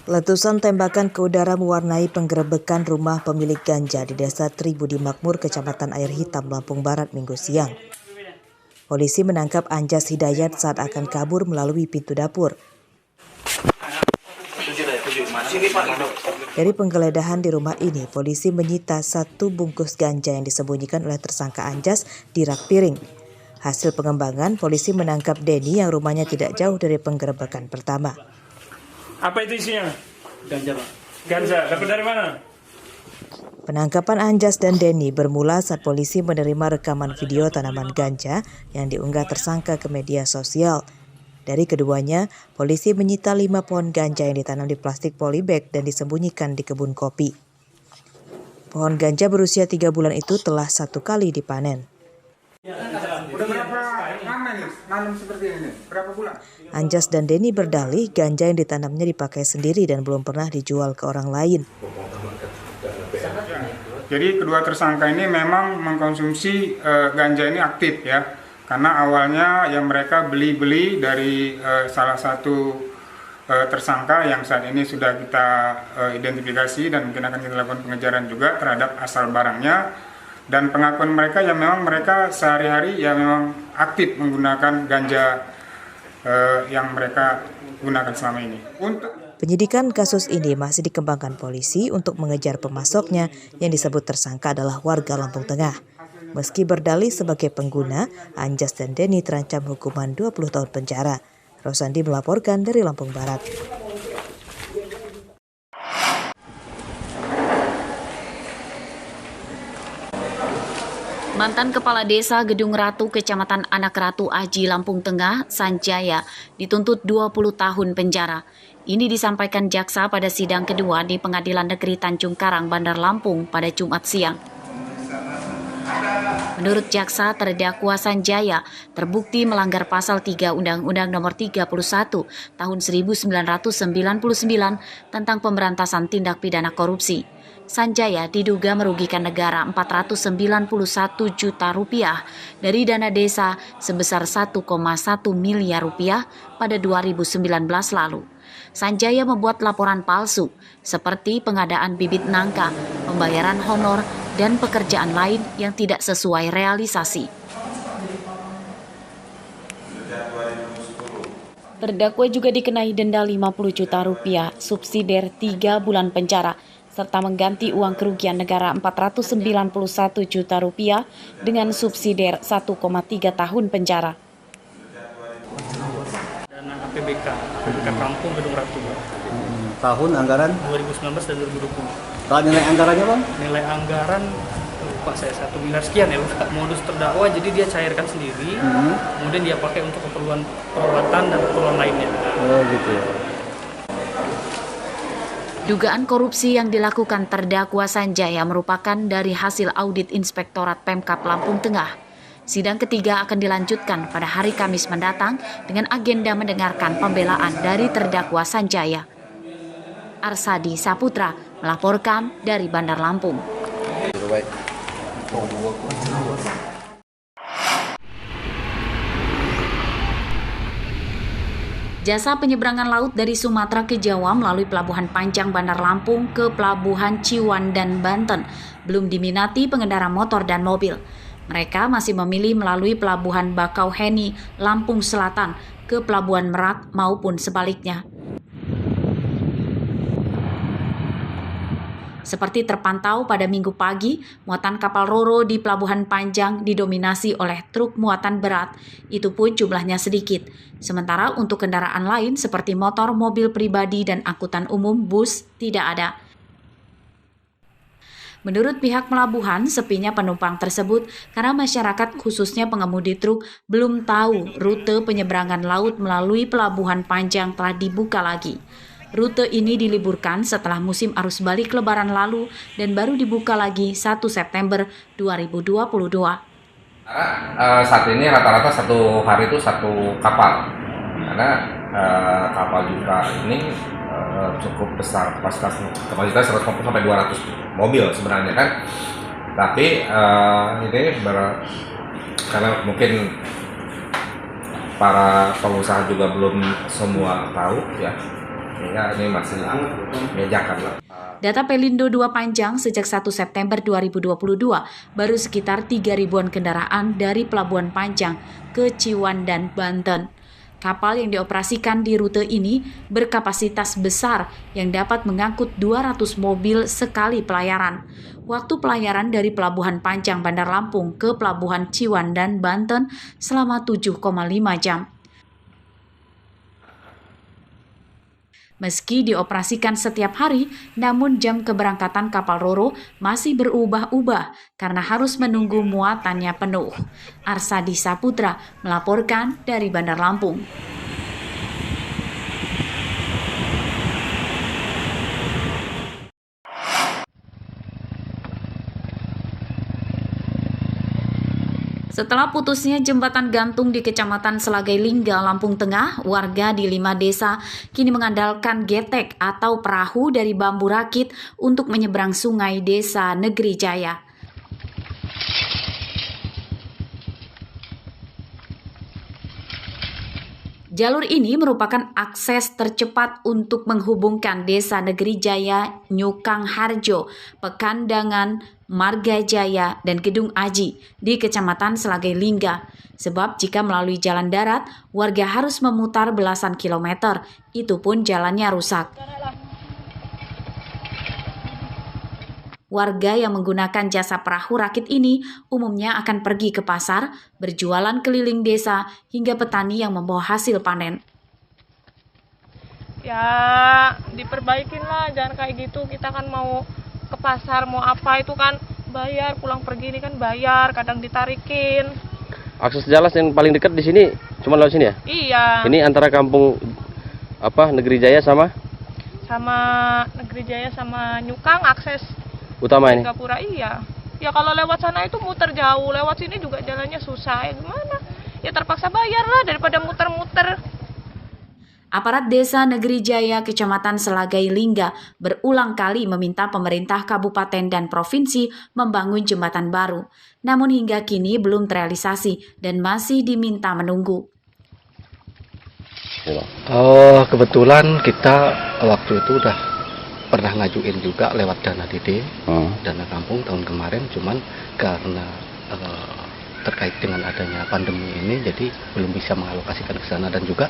Letusan tembakan ke udara mewarnai penggerebekan rumah pemilik ganja di Desa Tribudi Makmur, Kecamatan Air Hitam, Lampung Barat, Minggu siang. Polisi menangkap Anjas Hidayat saat akan kabur melalui pintu dapur. Dari penggeledahan di rumah ini, polisi menyita 1 bungkus ganja yang disembunyikan oleh tersangka Anjas di rak piring. Hasil pengembangan, polisi menangkap Denny yang rumahnya tidak jauh dari penggerebekan pertama. Apa itu isinya? Ganja, Pak. Ganja, dapat dari mana? Penangkapan Anjas dan Denny bermula saat polisi menerima rekaman video tanaman ganja yang diunggah tersangka ke media sosial. Dari keduanya, polisi menyita 5 pohon ganja yang ditanam di plastik polybag dan disembunyikan di kebun kopi. Pohon ganja berusia 3 bulan itu telah 1 kali dipanen. Udah berapa lama nih nanam seperti ini? Berapa bulan? Anjas dan Denny berdalih ganja yang ditanamnya dipakai sendiri dan belum pernah dijual ke orang lain. Jadi kedua tersangka ini memang mengkonsumsi ganja ini aktif ya. Karena awalnya yang mereka beli dari salah satu tersangka yang saat ini sudah kita identifikasi dan mungkin akan kita lakukan pengejaran juga terhadap asal barangnya. Dan pengakuan mereka yang memang mereka sehari-hari ya memang aktif menggunakan ganja yang mereka gunakan selama ini. Penyidikan kasus ini masih dikembangkan polisi untuk mengejar pemasoknya yang disebut tersangka adalah warga Lampung Tengah. Meski berdalih sebagai pengguna, Anjas dan Denny terancam hukuman 20 tahun penjara. Rosandi melaporkan dari Lampung Barat. Mantan Kepala Desa Gedung Ratu, Kecamatan Anak Ratu Aji, Lampung Tengah, Sanjaya, dituntut 20 tahun penjara. Ini disampaikan jaksa pada sidang kedua di Pengadilan Negeri Tanjung Karang, Bandar Lampung pada Jumat siang. Menurut jaksa, terdakwa Sanjaya terbukti melanggar pasal 3 Undang-Undang Nomor 31 Tahun 1999 tentang pemberantasan tindak pidana korupsi. Sanjaya diduga merugikan negara 491 juta rupiah dari dana desa sebesar 1,1 miliar rupiah pada 2019 lalu. Sanjaya membuat laporan palsu seperti pengadaan bibit nangka, pembayaran honor, dan pekerjaan lain yang tidak sesuai realisasi. Terdakwa juga dikenai denda 50 juta rupiah, subsidiar 3 bulan penjara, serta mengganti uang kerugian negara 491 juta rupiah dengan subsidiar 1,3 tahun penjara. Dana APBK Kampung Gedung Ratu. Tahun anggaran 2019 dan 2020. Kalau nilai anggarannya, Bang? Nilai anggaran lupa saya 1 miliar sekian ya. Modus terdakwa jadi dia cairkan sendiri, kemudian dia pakai untuk keperluan perawatan dan keperluan lainnya. Oh gitu ya. Dugaan korupsi yang dilakukan terdakwa Sanjaya merupakan dari hasil audit Inspektorat Pemkab Lampung Tengah. Sidang ketiga akan dilanjutkan pada hari Kamis mendatang dengan agenda mendengarkan pembelaan dari terdakwa Sanjaya. Arsadi Saputra melaporkan dari Bandar Lampung. Jasa penyeberangan laut dari Sumatera ke Jawa melalui Pelabuhan Panjang Bandar Lampung ke Pelabuhan Ciwandan, Banten belum diminati pengendara motor dan mobil. Mereka masih memilih melalui Pelabuhan Bakauheni, Lampung Selatan ke Pelabuhan Merak maupun sebaliknya. Seperti terpantau pada Minggu pagi, muatan kapal Roro di Pelabuhan Panjang didominasi oleh truk muatan berat, itu pun jumlahnya sedikit. Sementara untuk kendaraan lain seperti motor, mobil pribadi, dan angkutan umum, bus, tidak ada. Menurut pihak pelabuhan, sepinya penumpang tersebut karena masyarakat khususnya pengemudi truk belum tahu rute penyeberangan laut melalui Pelabuhan Panjang telah dibuka lagi. Rute ini diliburkan setelah musim arus balik Lebaran lalu dan baru dibuka lagi 1 September 2022. Saat ini rata-rata satu hari itu satu kapal, karena kapal juga ini cukup besar, kapasitas 150 sampai 200 mobil sebenarnya kan. Tapi ini karena mungkin para pengusaha juga belum semua tahu ya, sehingga ini masih menjajakan lah. Data Pelindo 2 Panjang sejak 1 September 2022 baru sekitar 3.000-an kendaraan dari Pelabuhan Panjang ke Ciwandan, Banten. Kapal yang dioperasikan di rute ini berkapasitas besar yang dapat mengangkut 200 mobil sekali pelayaran. Waktu pelayaran dari Pelabuhan Panjang Bandar Lampung ke Pelabuhan Ciwandan, Banten selama 7,5 jam. Meski dioperasikan setiap hari, namun jam keberangkatan kapal Roro masih berubah-ubah karena harus menunggu muatannya penuh. Arsadi Saputra melaporkan dari Bandar Lampung. Setelah putusnya jembatan gantung di Kecamatan Selagai Lingga, Lampung Tengah, warga di 5 desa kini mengandalkan getek atau perahu dari bambu rakit untuk menyeberang sungai Desa Negeri Jaya. Jalur ini merupakan akses tercepat untuk menghubungkan Desa Negeri Jaya, Nyukang Harjo, Pekandangan, Marga Jaya, dan Gedung Aji di Kecamatan Selagai Lingga. Sebab jika melalui jalan darat, warga harus memutar belasan kilometer, itu pun jalannya rusak. Warga yang menggunakan jasa perahu rakit ini umumnya akan pergi ke pasar, berjualan keliling desa, hingga petani yang membawa hasil panen. Ya, diperbaikin lah, jangan kayak gitu. Kita kan mau ke pasar, mau apa itu kan bayar, pulang pergi ini kan bayar, kadang ditarikin. Akses jalan yang paling dekat di sini cuma lewat sini ya? Iya. Ini antara kampung Negeri Jaya sama Negeri Jaya sama Nyukang akses utama ini. Gapura, iya. Ya kalau lewat sana itu muter jauh, lewat sini juga jalannya susah. Ya gimana? Ya terpaksa bayar lah daripada muter-muter. Aparat Desa Negeri Jaya Kecamatan Selagai Lingga berulang kali meminta pemerintah kabupaten dan provinsi membangun jembatan baru. Namun hingga kini belum terrealisasi dan masih diminta menunggu. Kebetulan kita waktu itu udah pernah ngajuin juga lewat dana DD, dana kampung tahun kemarin, cuman karena terkait dengan adanya pandemi ini jadi belum bisa mengalokasikan ke sana, dan juga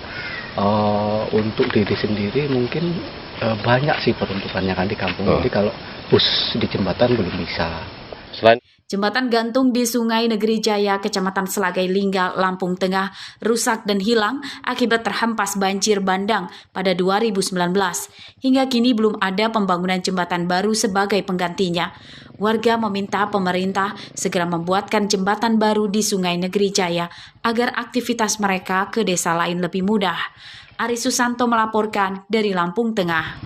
untuk DD sendiri mungkin banyak sih peruntukannya kan di kampung. Jadi kalau bus di jembatan belum bisa. Selain Jembatan gantung di Sungai Negeri Jaya, Kecamatan Selagai Lingga, Lampung Tengah, rusak dan hilang akibat terhempas banjir bandang pada 2019. Hingga kini belum ada pembangunan jembatan baru sebagai penggantinya. Warga meminta pemerintah segera membuatkan jembatan baru di Sungai Negeri Jaya agar aktivitas mereka ke desa lain lebih mudah. Ari Susanto melaporkan dari Lampung Tengah.